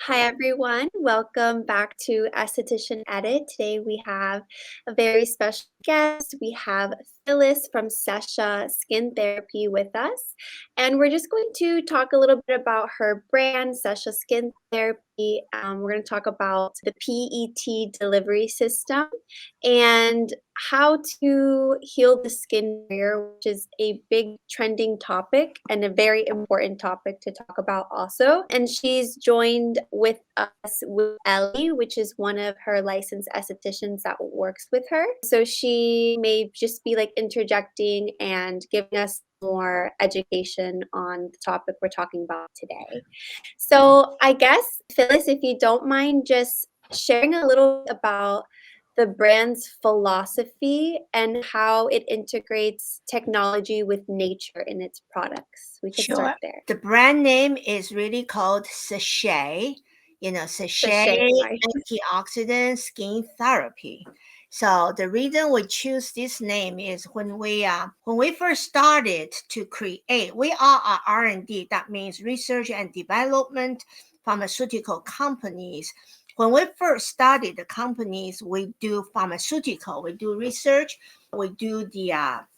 Hi everyone, welcome back to Esthetician Edit. Today we have a very special guest. We have Phyllis from Sesha Skin Therapy with us, and we're just going to talk a little bit about her brand, Sesha Skin Therapy. We're going to talk about the P.E.T Delivery System and how to heal the skin barrier, which is a big trending topic and a very important topic to talk about also. And she's joined with us with Ellie, which is one of her licensed estheticians that works with her. So she may just be like interjecting and giving us more education on the topic we're talking about today. So I guess, Phyllis, if you don't mind just sharing a little bit about the brand's philosophy and how it integrates technology with nature in its products. We could start Sure. there. The brand name is really called Sesha, Sesha Sachet, right? Antioxidant Skin Therapy. So the reason we choose this name is when we first started to create, we are a R&D, that means research and development pharmaceutical companies. When we first started the companies, we do pharmaceutical, we do research, we do the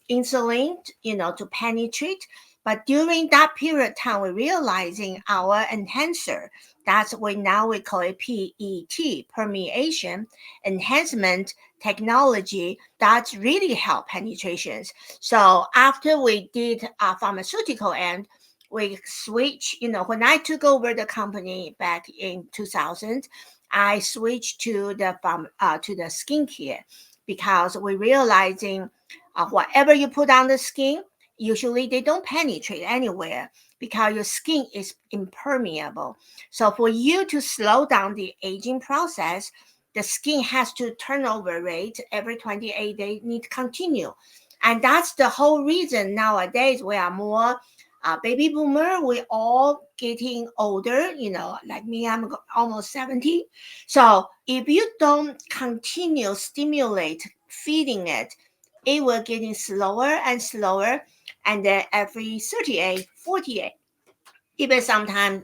insulin, to penetrate. But during that period of time, we're realizing our enhancer, that's what now we call it PET, permeation enhancement technology, that's really help penetrations. So after we did our pharmaceutical end, we switch, when I took over the company back in 2000, I switched to the skincare because we're realizing whatever you put on the skin, usually they don't penetrate anywhere because your skin is impermeable. So for you to slow down the aging process, the skin has to turnover rate every 28 days need to continue. And that's the whole reason nowadays we are more baby boomer. We're all getting older, like me, I'm almost 70. So if you don't continue stimulate feeding it, it will getting slower and slower, and then every 38, 48, even sometimes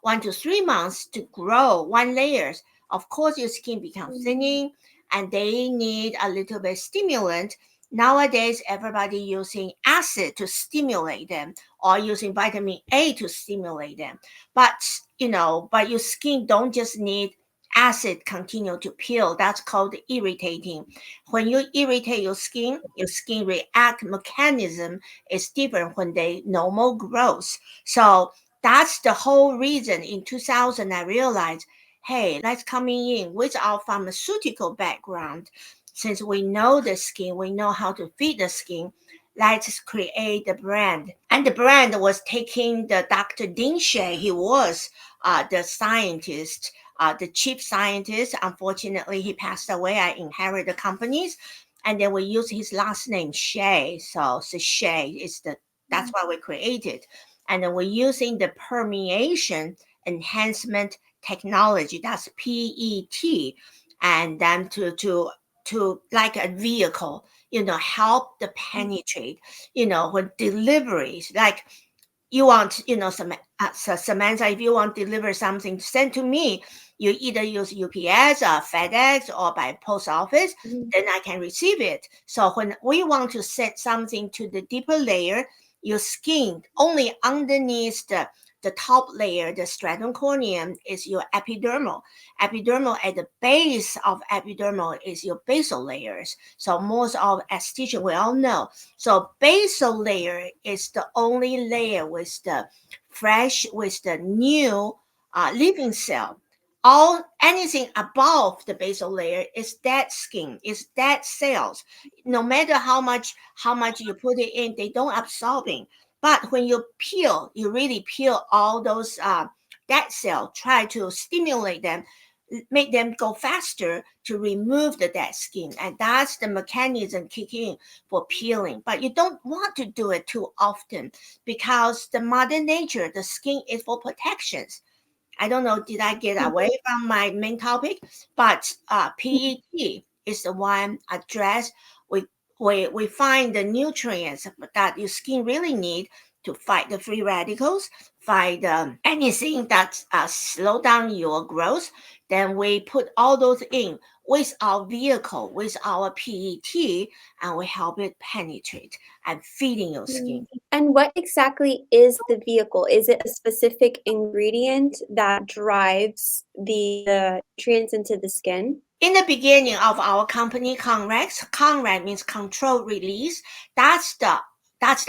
1 to 3 months to grow one layers, of course your skin becomes thinning and they need a little bit stimulant. Nowadays everybody using acid to stimulate them or using vitamin A to stimulate them, but your skin don't just need acid continue to peel. That's called irritating. When you irritate your skin react mechanism is different when they normal growth. So that's the whole reason in 2000 I realized, hey, let's coming in with our pharmaceutical background. Since we know the skin, we know how to feed the skin, let's create the brand. And the brand was taking the Dr. Hsieh. He was the scientist, the chief scientist. Unfortunately, he passed away. I inherited the companies. And then we use his last name, Hsieh. So Hsieh is that's why we created. And then we're using the permeation enhancement technology, that's PET, and then to like a vehicle, help the penetrate, when deliveries, like you want, Samantha, if you want to deliver something sent to me, you either use UPS or FedEx or by post office, then I can receive it. So when we want to set something to the deeper layer, your skin only underneath the top layer, the stratum corneum, is your epidermal. Epidermal at the base of epidermal is your basal layers. So most of esthetician we all know. So basal layer is the only layer with the fresh, with the new living cell. All anything above the basal layer is dead skin, is dead cells. No matter how much you put it in, they don't absorbing. But when you peel, you really peel all those dead cells, try to stimulate them, make them go faster to remove the dead skin. And that's the mechanism kicking in for peeling. But you don't want to do it too often because the mother nature, the skin is for protections. I don't know, did I get away from my main topic? But PET is the one address. We find the nutrients that your skin really need to fight the free radicals, fight anything that slow down your growth. Then we put all those in with our vehicle, with our PET, and we help it penetrate and feeding your skin. And what exactly is the vehicle? Is it a specific ingredient that drives the nutrients into the skin? In the beginning of our company, Conrex means control release. That's the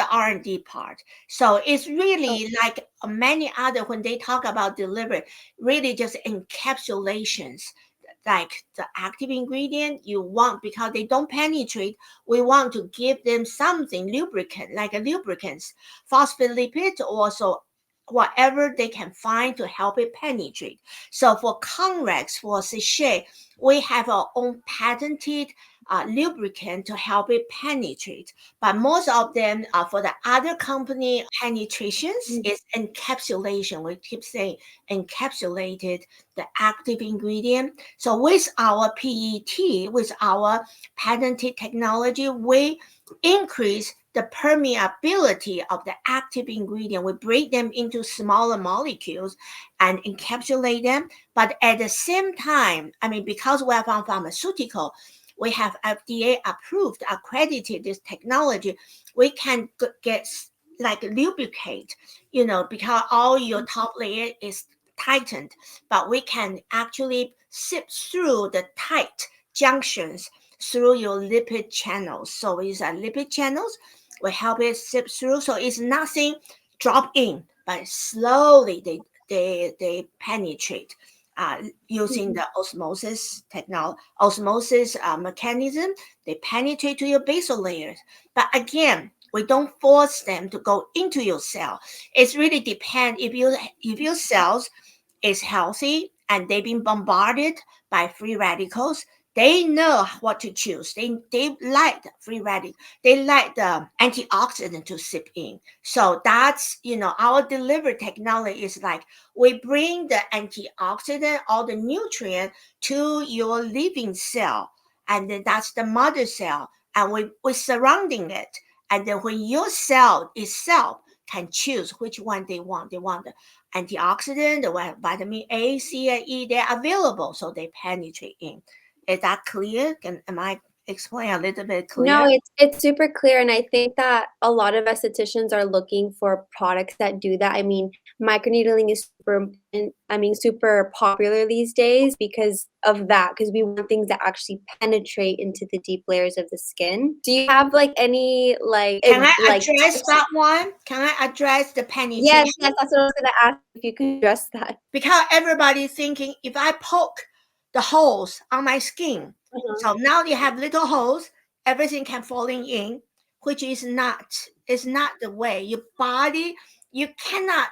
R&D part. So it's really like many other, when they talk about delivery, really just encapsulations, like the active ingredient you want, because they don't penetrate. We want to give them something lubricant, like a lubricants, phospholipid, also whatever they can find to help it penetrate. So for Conrex, for Hsieh, we have our own patented lubricant to help it penetrate. But most of them, for the other company, penetrations is encapsulation. We keep saying encapsulated the active ingredient. So with our PET, with our patented technology, we increase the permeability of the active ingredient. We break them into smaller molecules and encapsulate them. But at the same time, I mean, because we are from pharmaceutical, we have FDA approved, accredited this technology. We can get like lubricate, because all your top layer is tightened, but we can actually sip through the tight junctions through your lipid channels. So it's a lipid channels. We help it sip through. So it's nothing drop in, but slowly they penetrate using the osmosis mechanism. They penetrate to your basal layers. But again, we don't force them to go into your cell. It's really depend if your cells is healthy and they've been bombarded by free radicals. They know what to choose. They like the free radical. They like the antioxidant to sip in. So that's, our delivery technology is like we bring the antioxidant or the nutrient to your living cell. And then that's the mother cell. And we're surrounding it. And then when your cell itself can choose which one they want. They want the antioxidant, the vitamin A, C, and E, they're available. So they penetrate in. Is that clear? Am I explaining a little bit clear? No, it's super clear, and I think that a lot of estheticians are looking for products that do that. I mean, microneedling is super popular these days because of that, because we want things that actually penetrate into the deep layers of the skin. Do you have like any Can I like address tips? that one? Can I address the Yes, penetration? that's what I was gonna ask, if you could address that. Because everybody's thinking if I poke the holes on my skin, so now you have little holes, everything can falling in, which is not the way. Your body, you cannot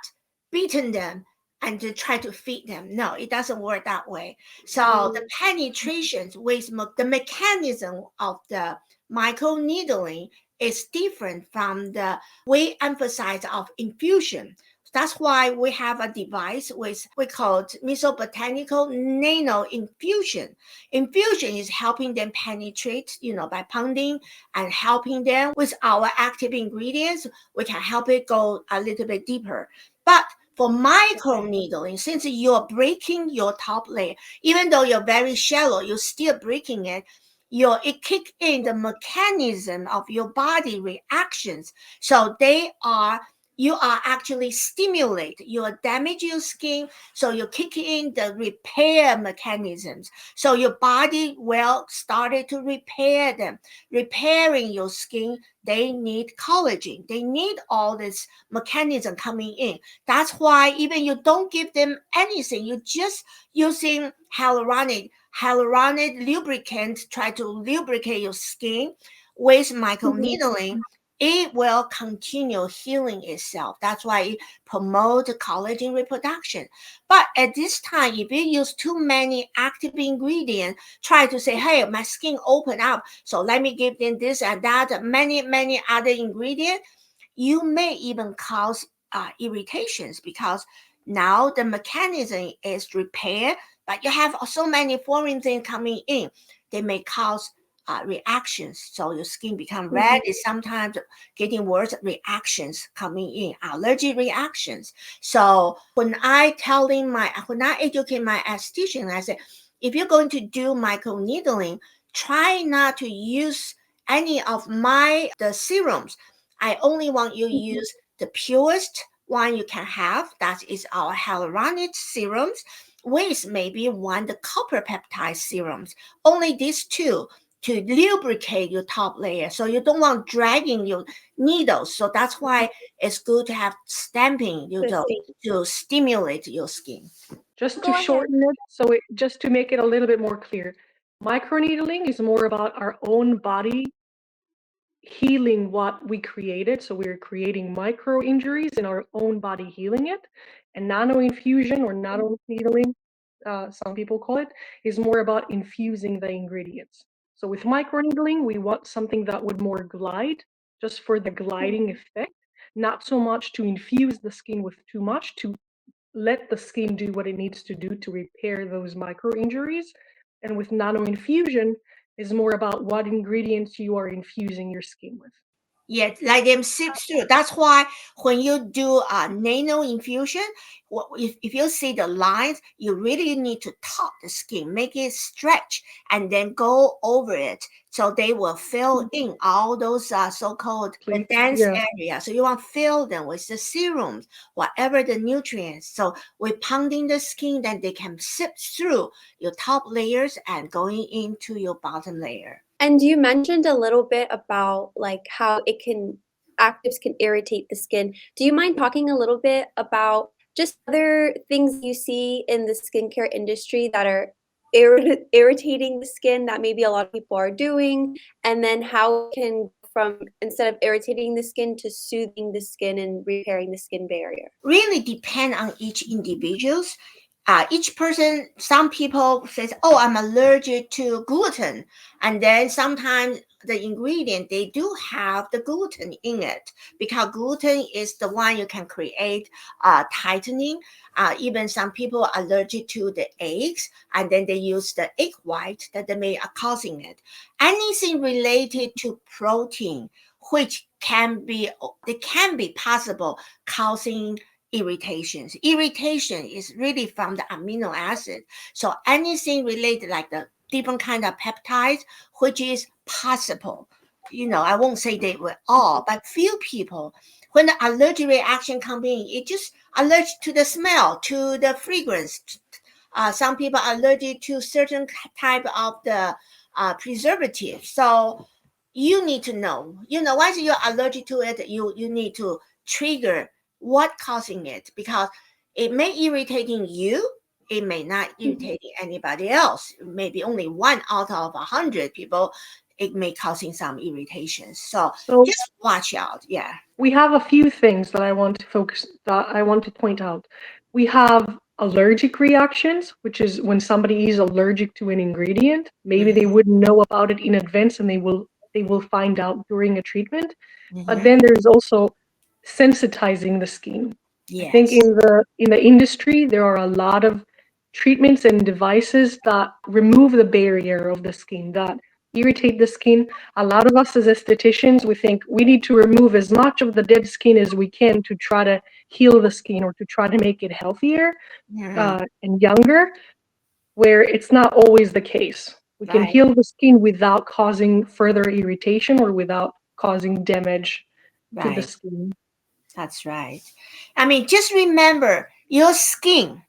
beaten them and to try to feed them. No, it doesn't work that way. So the penetrations with the mechanism of the microneedling is different from the we emphasize of infusion. That's why we have a device we call it mesobotanical nano infusion. Infusion is helping them penetrate, by pounding and helping them with our active ingredients. We can help it go a little bit deeper. But for microneedling, since you're breaking your top layer, even though you're very shallow, you're still breaking it. It kick in the mechanism of your body reactions. So you are actually stimulate, you damage your skin, so you kick in the repair mechanisms. So your body will started to repair them. Repairing your skin, they need collagen. They need all this mechanism coming in. That's why even you don't give them anything, you just using hyaluronic lubricant, try to lubricate your skin with microneedling. It will continue healing itself. That's why it promotes collagen reproduction. But at this time, if you use too many active ingredients, try to say, hey, my skin open up, so let me give them this and that, many other ingredients, you may even cause irritations, because now the mechanism is repaired, but you have so many foreign things coming in. They may cause reactions. So your skin become red. Mhm. It's sometimes getting worse reactions coming in, allergy reactions. So when I educate my esthetician, I say, if you're going to do microneedling, try not to use any of the serums. I only want you to Mhm. use the purest one you can have. That is our hyaluronic serums with maybe one the copper peptide serums. Only these two to lubricate your top layer, so you don't want dragging your needles. So that's why it's good to have stamping, The same. to stimulate your skin. Just to Go ahead. shorten it, just to make it a little bit more clear, microneedling is more about our own body healing what we created. So we're creating micro injuries in our own body, healing it. And nano infusion or nano needling, some people call it, is more about infusing the ingredients. So with microneedling, we want something that would more glide, just for the gliding effect, not so much to infuse the skin with too much, to let the skin do what it needs to do to repair those micro injuries. And with nano infusion, is more about what ingredients you are infusing your skin with. Yeah, let them sip through. That's why when you do a nano infusion, if you see the lines, you really need to top the skin, make it stretch, and then go over it, so they will fill in all those so-called the Please, dense yeah. area. So you want to fill them with the serums, whatever the nutrients. So we're pounding the skin, then they can sip through your top layers and going into your bottom layer. And you mentioned a little bit about like how actives can irritate the skin. Do you mind talking a little bit about just other things you see in the skincare industry that are irritating the skin that maybe a lot of people are doing, and then how it can go from instead of irritating the skin to soothing the skin and repairing the skin barrier? Really depend on each individuals. Each person, some people says, oh, I'm allergic to gluten. And then sometimes the ingredient, they do have the gluten in it, because gluten is the one you can create tightening. Even some people are allergic to the eggs, and then they use the egg white that they may are causing it. Anything related to protein, which can be possible causing irritations. Irritation is really from the amino acid. So anything related like the different kind of peptides, which is possible. I won't say they were all, but few people, when the allergic reaction comes in, it just allergic to the smell, to the fragrance. Some people are allergic to certain type of the preservative. So you need to know. Once you're allergic to it, you need to trigger what causing it, because it may irritating you, it may not Mhm. irritating anybody else. Maybe only one out of 100 people, it may causing some irritations. So So just watch out. Yeah. we have a few things that I want to point out. We have allergic reactions, which is when somebody is allergic to an ingredient. Maybe they Mm-hmm. wouldn't know about it in advance and they will find out during a treatment. But Mm-hmm. then there's also sensitizing the skin. I think Yes. in the industry there are a lot of treatments and devices that remove the barrier of the skin, that irritate the skin. A lot of us as estheticians, we think we need to remove as much of the dead skin as we can to try to heal the skin or to try to make it healthier Mm-hmm. and younger, where it's not always the case. We can Right. heal the skin without causing further irritation or without causing damage to the Right. skin. That's right. I mean, just remember your skin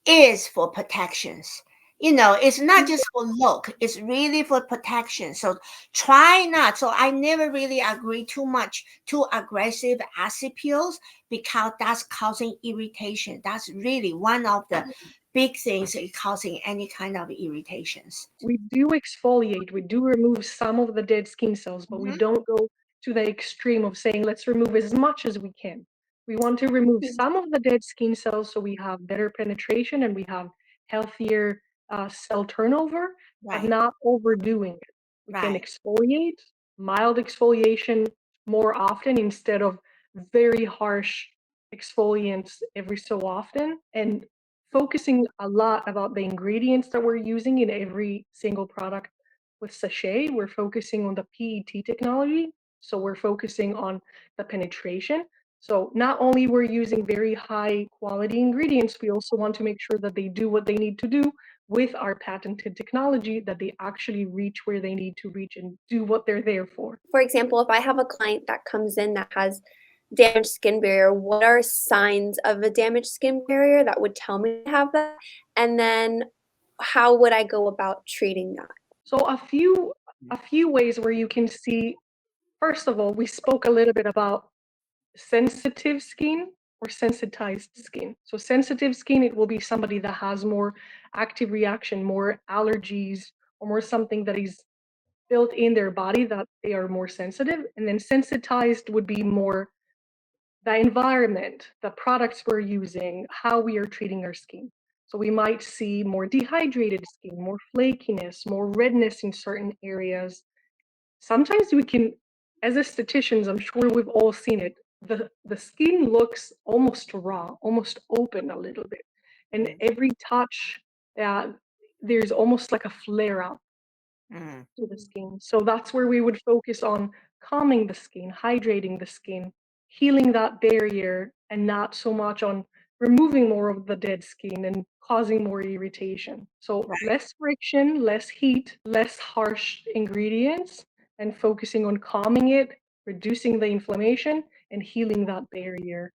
is for protections. It's not just for look, it's really for protection. So try not. So I never really agree too much to aggressive acid peels, because that's causing irritation. That's really one of the big things that is causing any kind of irritations. We do exfoliate, we do remove some of the dead skin cells, but we Mhm. don't go to the extreme of saying let's remove as much as we can. We want to remove Mhm. some of the dead skin cells so we have better penetration and we have healthier cell turnover, but Right, not overdoing it. We can right, exfoliate, mild exfoliation more often instead of very harsh exfoliants every so often, and focusing a lot about the ingredients that we're using in every single product with Sesha, we're focusing on the PET technology. So we're focusing on the penetration. So not only we're using very high quality ingredients, we also want to make sure that they do what they need to do with our patented technology, that they actually reach where they need to reach and do what they're there for. For example, if I have a client that comes in that has damaged skin barrier, what are signs of a damaged skin barrier that would tell me to have that? And then how would I go about treating that? So a few ways where you can see, first of all, we spoke a little bit about sensitive skin or sensitized skin. So sensitive skin, it will be somebody that has more active reaction, more allergies, or more something that is built in their body that they are more sensitive. And then sensitized would be more the environment, the products we're using, how we are treating our skin. So we might see more dehydrated skin, more flakiness, more redness in certain areas. Sometimes we can, as estheticians, I'm sure we've all seen it, the skin looks almost raw, almost open a little bit. And Yes. every touch, uh, there's almost like a flare up Mm. to the skin. So that's where we would focus on calming the skin, hydrating the skin, healing that barrier, and not so much on removing more of the dead skin and causing more irritation. So Right. less friction, less heat, less harsh ingredients, and focusing on calming it, reducing the inflammation, and healing that barrier.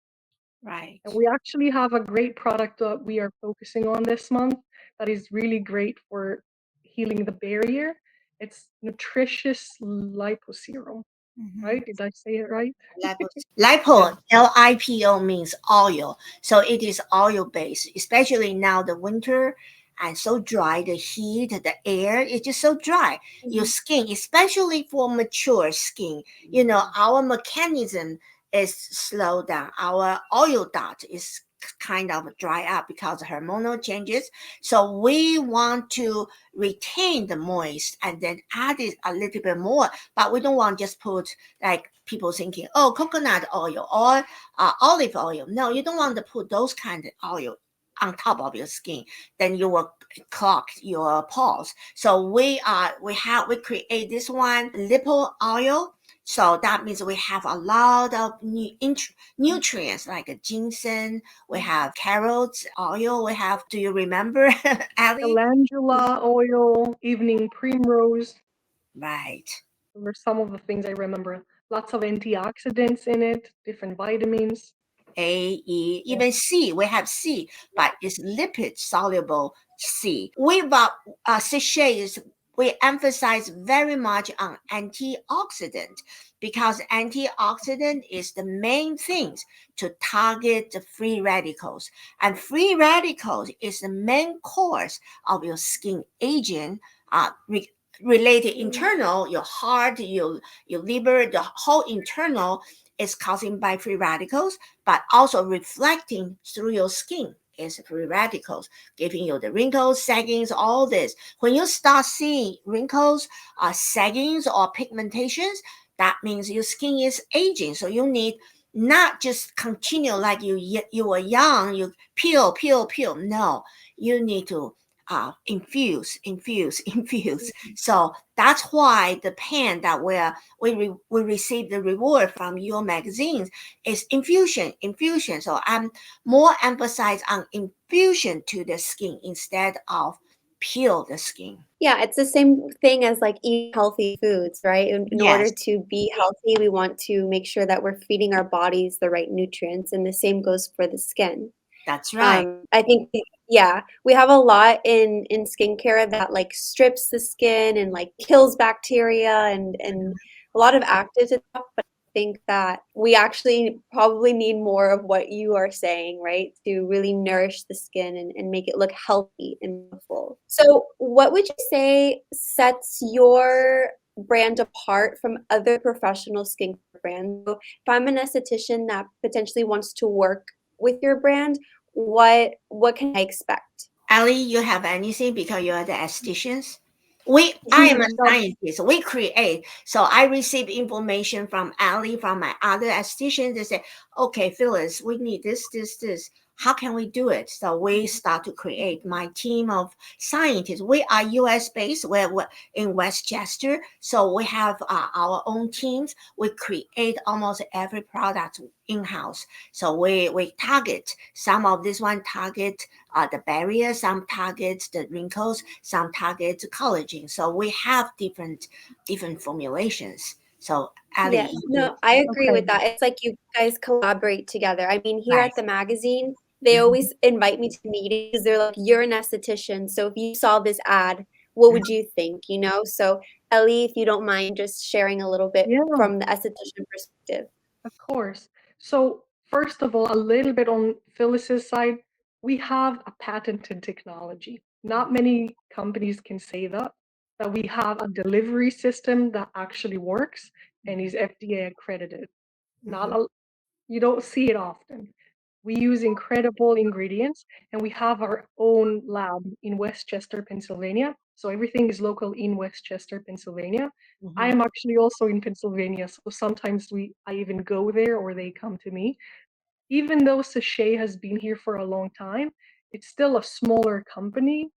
Right. And we actually have a great product that we are focusing on this month that is really great for healing the barrier. It's nutritious liposerum, Mhm. right? Did I say it right? Lipo, Yeah. lipo, L-I-P-O means oil. So it is oil based, especially now the winter and so dry, the heat, the air, it's just so dry. Your Mhm. skin, especially for mature skin, our mechanism is slowed down. Our oil dot is kind of dry up because of hormonal changes. So we want to retain the moist and then add it a little bit more, but we don't want just put like people thinking, oh, coconut oil or olive oil. No, you don't want to put those kind of oil on top of your skin. Then you will clog your pores. So we create this one lipo oil. So that means we have a lot of nutrients like ginseng. We have carrots oil. We have. Do you remember, Ali? Calendula oil, evening primrose. Right. Those are some of the things I remember. Lots of antioxidants in it, different vitamins. A, E, Yeah. even C. We have C, but it's lipid soluble C. We emphasize very much on antioxidant because antioxidant is the main thing to target the free radicals. And free radicals is the main cause of your skin aging, related internal, your heart, your liver, the whole internal is caused by free radicals, but also reflecting through your skin is free radicals, giving you the wrinkles, saggings, all this. When you start seeing wrinkles, saggings, or pigmentations, that means your skin is aging. So you need not just continue like you were young, you peel. No, you need to infuse. So that's why the pen that we receive the reward from your magazines is infusion. So I'm more emphasized on infusion to the skin instead of peel the skin. Yeah, it's the same thing as like eating healthy foods, right? In order Yes, to be healthy, we want to make sure that we're feeding our bodies the right nutrients, and the same goes for the skin. that's right. I think yeah, we have a lot in skincare that like strips the skin and like kills bacteria and a lot of actives and stuff, but I think that we actually probably need more of what you are saying, right? To really nourish the skin and make it look healthy and full. So what would you say sets your brand apart from other professional skincare brands? So if I'm an esthetician that potentially wants to work with your brand, what can I expect? Ali, you have anything because you are the estheticians? I am a So scientist. We create. So I receive information from Ali, from my other estheticians. They say, okay, Phyllis, we need this. how can we do it? So we start to create. My team of scientists, we are US based, we're in Westchester. So we have our own teams. We create almost every product in-house. So we target, some of this one target the barrier, some target the wrinkles, some target collagen. So we have different formulations. So Ali, Yes, no, I agree Okay. with that. It's like you guys collaborate together. I mean, here right. at the magazine, they Mhm, always invite me to meetings. They're like, "You're an esthetician, so if you saw this ad, what mhm, would you think?" You know? So, Ellie, if you don't mind just sharing a little bit Yeah. from the esthetician perspective. Of course. So, first of all, a little bit on Phyllis's side, we have a patented technology. Not many companies can say that we have a delivery system that actually works and is FDA accredited. Not mhm, a, you don't see it often. We use incredible ingredients and we have our own lab in Westchester, Pennsylvania. So everything is local in Westchester, Pennsylvania. I mhm, am actually also in Pennsylvania, so sometimes I even go there or they come to me. Even though Sesha has been here for a long time, it's still a smaller company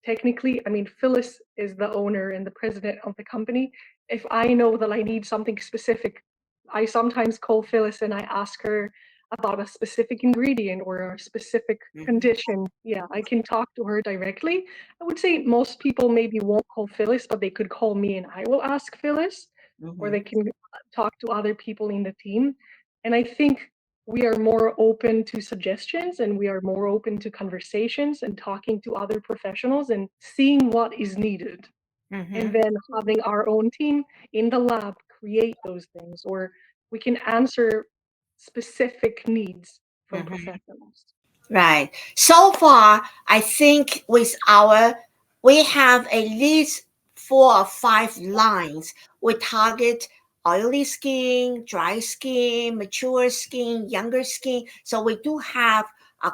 technically. I mean, Phyllis is the owner and the president of the company. If I know that I need something specific, I sometimes call Phyllis and I ask her about a specific ingredient or a specific mhm, condition. Yeah, I can talk to her directly. I would say most people maybe won't call Phyllis, but they could call me and I will ask Phyllis, or mhm, they can talk to other people in the team. And I think we are more open to suggestions and we are more open to conversations and talking to other professionals and seeing what is needed and mhm, then having our own team in the lab create those things or we can answer specific needs from mhm. professionals. Right. So far, I think we have at least 4 or 5 lines. We target oily skin, dry skin, mature skin, younger skin. So we do have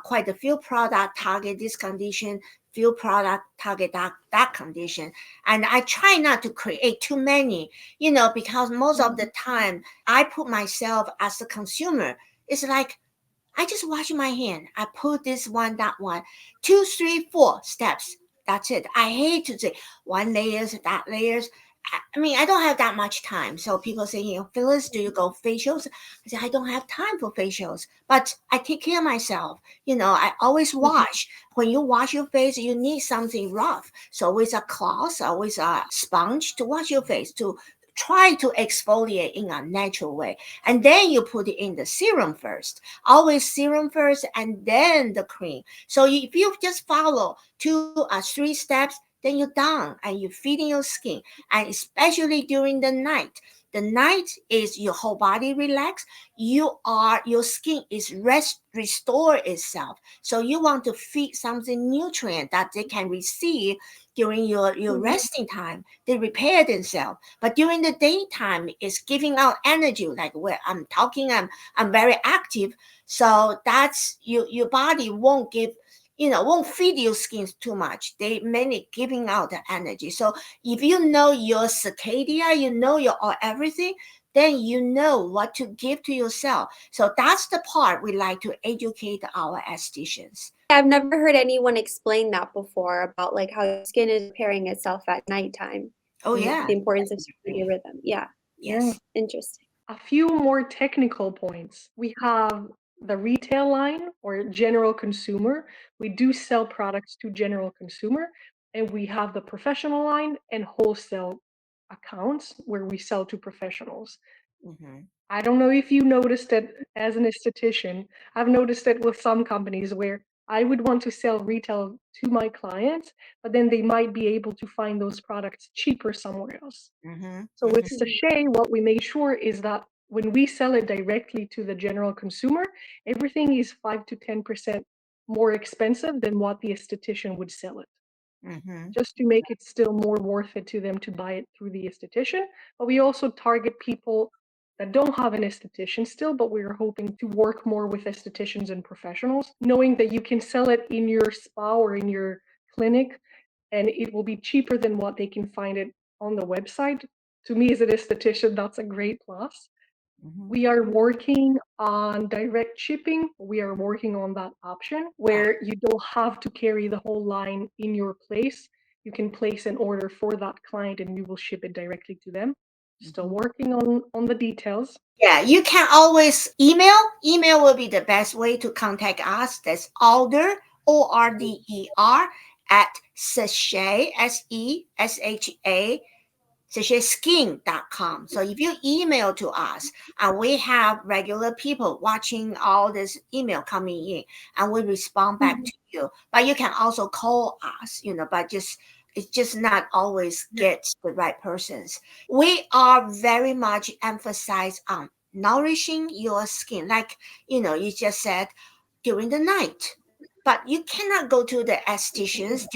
quite a few product target this condition, few product target that condition. And I try not to create too many, because most of the Mhm. time I put myself as a consumer. It's like I just wash my hand. I put this one, that one, 2, 3, 4 steps. That's it. I hate to say one layers, that layers. I mean, I don't have that much time. So people say, Phyllis, do you go facials? I say, I don't have time for facials, but I take care of myself. I always Mhm. wash. When you wash your face, you need something rough. So with a cloth or with a sponge to wash your face, to try to exfoliate in a natural way. And then you put it in the serum first, always serum first and then the cream. So if you just follow 2 or 3 steps, then you're done and you're feeding your skin. And especially during the night. The night is your whole body relax. Your skin is restore itself. So you want to feed something nutrient that they can receive during your Mhm. resting time. They repair themselves. But during the daytime, it's giving out energy. Like where I'm talking, I'm very active. So that's your body won't give, won't feed your skin too much. They mainly giving out the energy. So if you know your circadia, you know your everything, then you know what to give to yourself. So that's the part we like to educate our estheticians. I've never heard anyone explain that before about like how your skin is repairing itself at nighttime Oh and yeah. the importance of circadian rhythm. Yeah, Yeah. Yes. interesting. A few more technical points. We have the retail line or general consumer. We do sell products to general consumer, and we have the professional line and wholesale accounts where we sell to professionals. Mm-hmm. I don't know if you noticed it as an esthetician. I've noticed it with some companies where I would want to sell retail to my clients, but then they might be able to find those products cheaper somewhere else. Mm-hmm. So with Mm-hmm. Mhm. Sachet, what we made sure is that when we sell it directly to the general consumer, everything is 5 to 10% more expensive than what the esthetician would sell it, Mm-hmm. just to make it still more worth it to them to buy it through the esthetician. But we also target people that don't have an esthetician still, but we're hoping to work more with estheticians and professionals, knowing that you can sell it in your spa or in your clinic and it will be cheaper than what they can find it on the website. To me as an esthetician, that's a great plus. We are working on direct shipping. We are working on that option where you don't have to carry the whole line in your place. You can place an order for that client and we will ship it directly to them. Still working on the details. Yeah, you can always email. Email will be the best way to contact us. That's order, ORDER, at Sesha, SESHA, session.com. So if you email to us, and we have regular people watching all this email coming in, and we respond back to you. But you can also call us, but it's just not always get the right persons. We are very much emphasized on nourishing your skin, like you just said, during the night. But you cannot go to the estheticians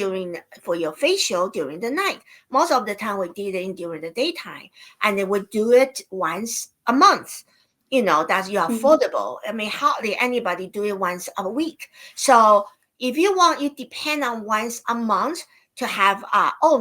for your facial during the night. Most of the time we did it during the daytime, and they would do it once a month. That's you affordable. I mean, hardly anybody do it once a week. So if you want, you depend on once a month to have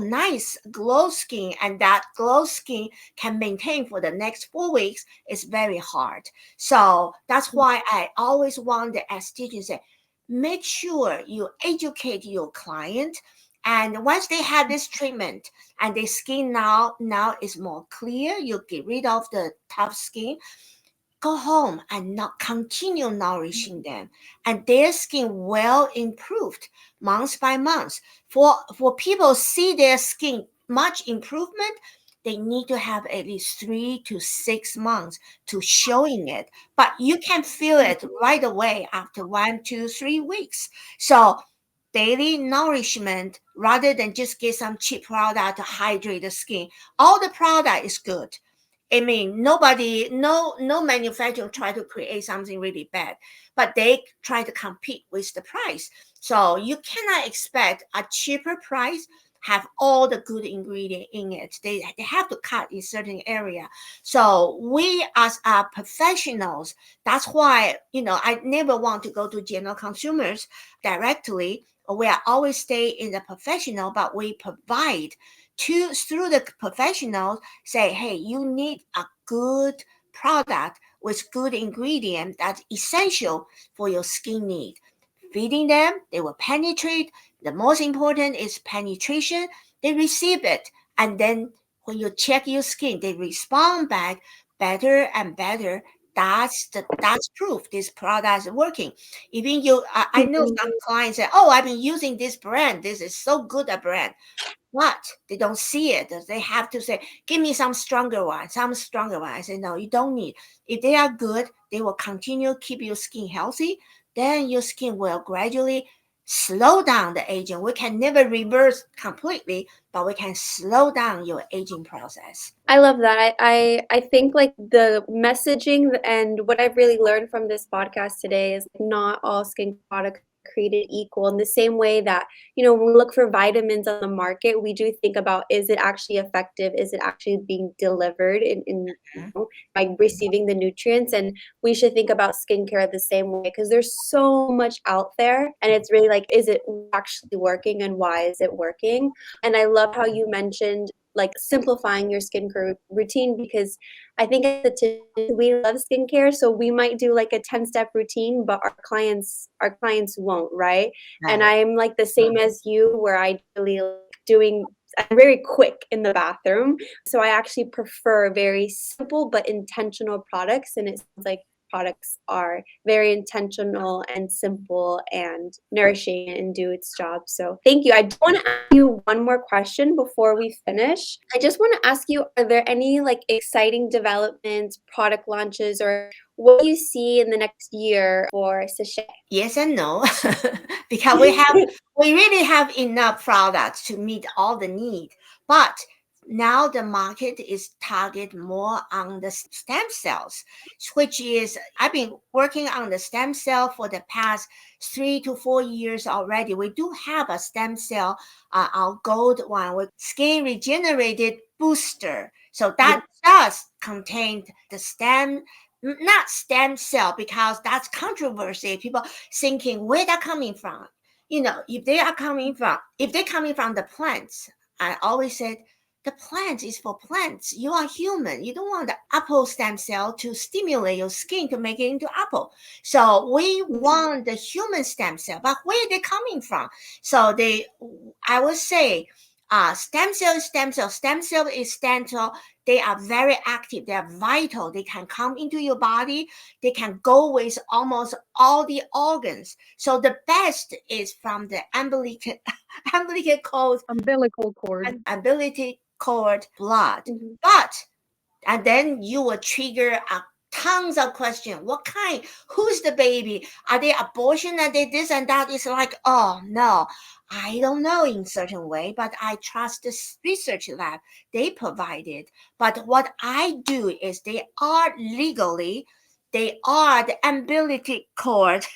nice glow skin, and that glow skin can maintain for the next 4 weeks. It's very hard. So that's why I always want the esthetician to say, make sure you educate your client, and once they have this treatment and their skin now is more clear, you get rid of the tough skin, go home and not continue nourishing them, and their skin well improved month by month. For people see their skin much improvement, they need to have at least 3 to 6 months to showing it, but you can feel it right away after 1 to 3 weeks. So daily nourishment rather than just get some cheap product to hydrate the skin. All the product is good. I mean, no manufacturer try to create something really bad, but they try to compete with the price. So you cannot expect a cheaper price have all the good ingredient in it. They have to cut in certain area. So we as professionals, that's why, I never want to go to general consumers directly. We are always stay in the professional, but we provide through the professionals, say, hey, you need a good product with good ingredient that's essential for your skin need. Feeding them, they will penetrate. The most important is penetration. They receive it, and then when you check your skin, they respond back better and better. That's proof this product is working. Even I know some clients say, oh, I've been using this brand, this is so good a brand, but they don't see it. They have to say, give me some stronger one, some stronger one. I say, no, you don't need. If they are good, they will continue keep your skin healthy. Then your skin will gradually slow down the aging. We can never reverse completely, but we can slow down your aging process. I love that. I think like the messaging and what I've really learned from this podcast today is not all skin products are created equal, in the same way that, when we look for vitamins on the market, we do think about, is it actually effective? Is it actually being delivered in by receiving the nutrients? And we should think about skincare the same way, because there's so much out there, and it's really like, is it actually working, and why is it working? And I love how you mentioned like simplifying your skincare routine, because I think we love skincare, so we might do like a 10-step routine, but our clients won't, right? And I'm like the same as you, where I really like I'm very quick in the bathroom, so I actually prefer very simple but intentional products, and it sounds like products are very intentional and simple and nourishing and do its job. So thank you. I do want to ask you one more question before we finish. I just want to ask you, are there any like exciting developments, product launches, or what do you see in the next year for Sesha? Yes and no, because we really have enough products to meet all the need, but now the market is target more on the stem cells, which is, I've been working on the stem cell for the past 3 to 4 years already. We do have a stem cell, our gold one with skin regenerated booster. So that does contain the not stem cell, because that's controversy. People thinking where they're coming from. If they're coming from the plants, I always said the plant is for plants. You are human. You don't want the apple stem cell to stimulate your skin to make it into apple. So we want the human stem cell, but where are they coming from? So I would say, stem cell is stem cell. Stem cell is stem cell. They are very active. They are vital. They can come into your body. They can go with almost all the organs. So the best is from the umbilical cord, umbilical cord blood. Mm-hmm. But and then you will trigger tons of questions. What kind? Who's the baby? Are they abortion? Are they this and that? It's like, oh no, I don't know in certain way, but I trust the research lab. They provide it. But what I do is they are the umbilical cord.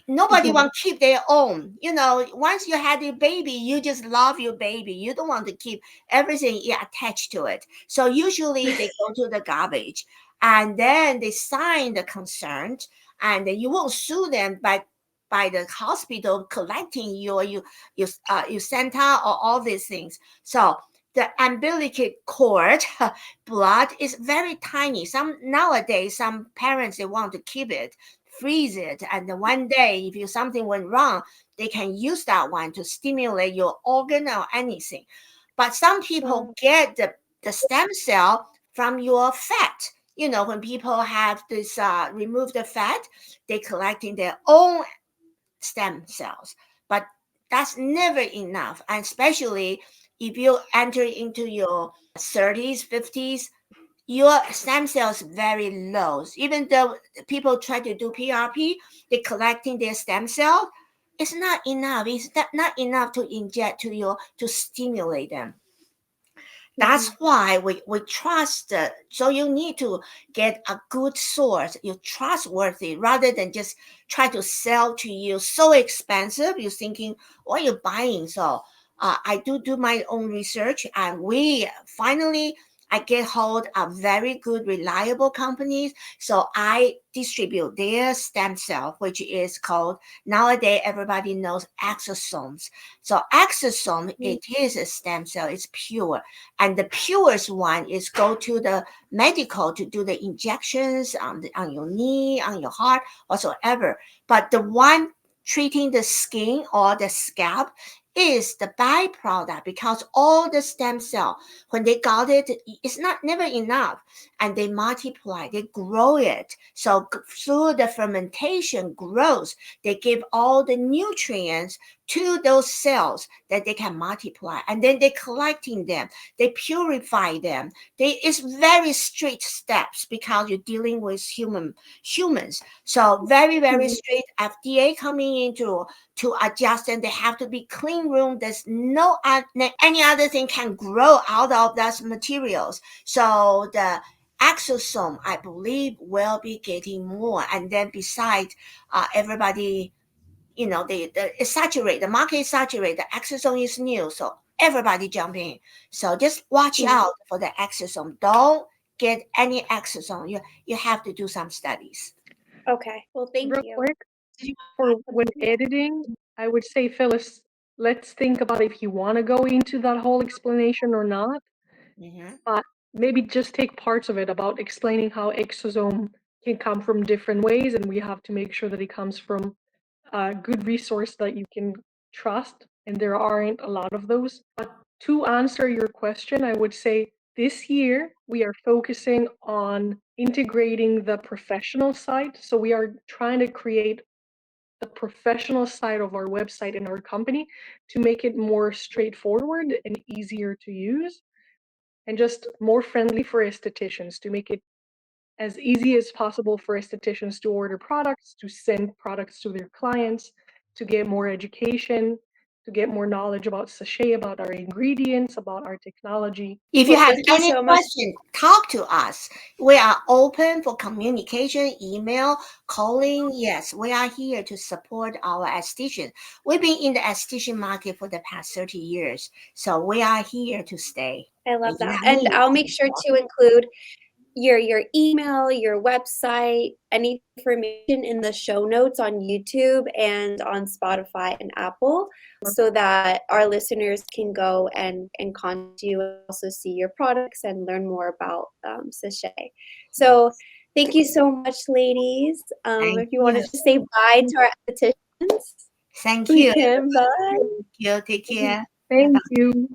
Nobody want to keep their own. Once you had a baby, you just love your baby. You don't want to keep everything attached to it. So usually they go to the garbage, and then they sign the consent, and you won't sue them by the hospital collecting your center or all these things. So the umbilical cord blood is very tiny. Nowadays, some parents, they want to keep it, freeze it, and then one day if something went wrong, they can use that one to stimulate your organ or anything. But some people get the stem cell from your fat. When people have this remove the fat, they collecting their own stem cells. But that's never enough, and especially if you enter into your 30s, 50s, your stem cells very low. Even though people try to do PRP, they're collecting their stem cell. It's not enough. It's not enough to inject to stimulate them. That's why we trust. So you need to get a good source. You're trustworthy rather than just try to sell to you so expensive. You're thinking, what are you buying? So I do my own research, and I get hold of very good, reliable companies. So I distribute their stem cell, which is called, nowadays everybody knows, exosomes. So exosome, it is a stem cell. It's pure. And the purest one is go to the medical to do the injections on your knee, on your heart, whatsoever. But the one treating the skin or the scalp is the byproduct, because all the stem cell, when they got it, it's never enough, and they multiply, they grow it. So through the fermentation growth, they give all the nutrients to those cells that they can multiply, and then they're collecting them, they purify them. It's very strict steps because you're dealing with humans. So very, very strict. FDA coming in to adjust, and they have to be clean room. There's no any other thing can grow out of those materials. So the exosome, I believe, will be getting more. And then besides, everybody, it's saturated. The market is saturated. The exosome is new, so everybody jump in. So just watch out for the exosome. Don't get any exosome. You have to do some studies. Okay. Well, thank Real you. quick, for when editing, I would say, Phyllis, let's think about if you want to go into that whole explanation or not. But maybe just take parts of it about explaining how exosome can come from different ways, and we have to make sure that it comes from a good resource that you can trust, and there aren't a lot of those. But to answer your question, I would say this year we are focusing on integrating the professional side. So we are trying to create the professional side of our website and our company to make it more straightforward and easier to use, and just more friendly for estheticians, to make it as easy as possible for estheticians to order products, to send products to their clients, to get more education, to get more knowledge about Sesha, about our ingredients, about our technology. If you have thank you any so much. question, talk to us. We are open for communication, email, calling. Yes, we are here to support our esthetician. We've been in the esthetician market for the past 30 years, so we are here to stay. I love that. And I'll make sure to include your email, your website, any information in the show notes on YouTube and on Spotify and Apple so that our listeners can go and contact you and also see your products and learn more about Sesha. So thank you so much, ladies. Thank If you want to you. just say bye to our estheticians, Thank we you. can. Bye. Thank you. Take care. Thank you.